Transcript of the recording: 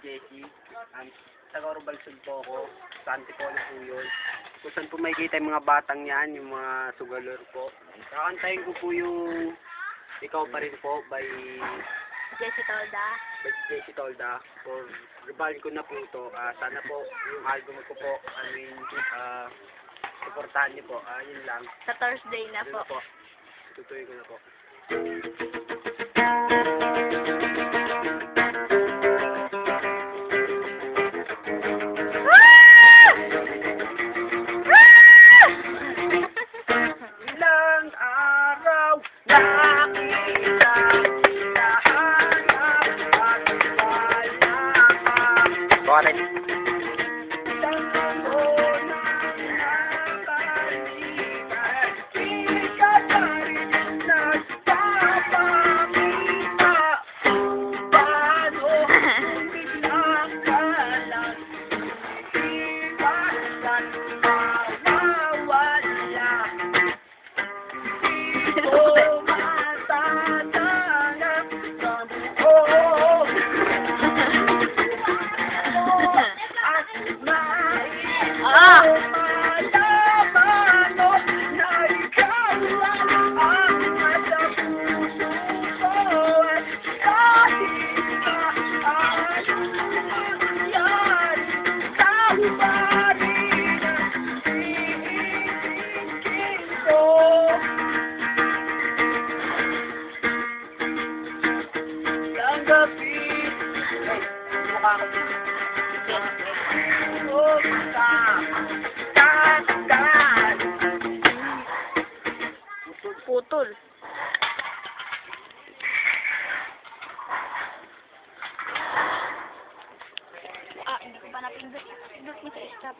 Jesse. Taga Robalsod po ako. Sa Antipolo po yun. Kung saan po makikita yung mga batang yan, yung mga sugalor po. Kakantahin ko po yung Ikaw Pa Rin po by Jessie Tolda. Jesse Tolda. For rebal ko na po ito. Sana po yung album ko po, supportahan niyo po. Yun lang. Sa Thursday na Yun po. po. Tutuloy ko na po. Ilang araw nakita nahanap at wala ka. Bakit? Ilang taon na nakalipas, di ka pa rin nagpapakita. Paano kung bigla ka lang iwasan, mawawala? Putol. Hindi ko pa napindot. Pindot mo sa stop.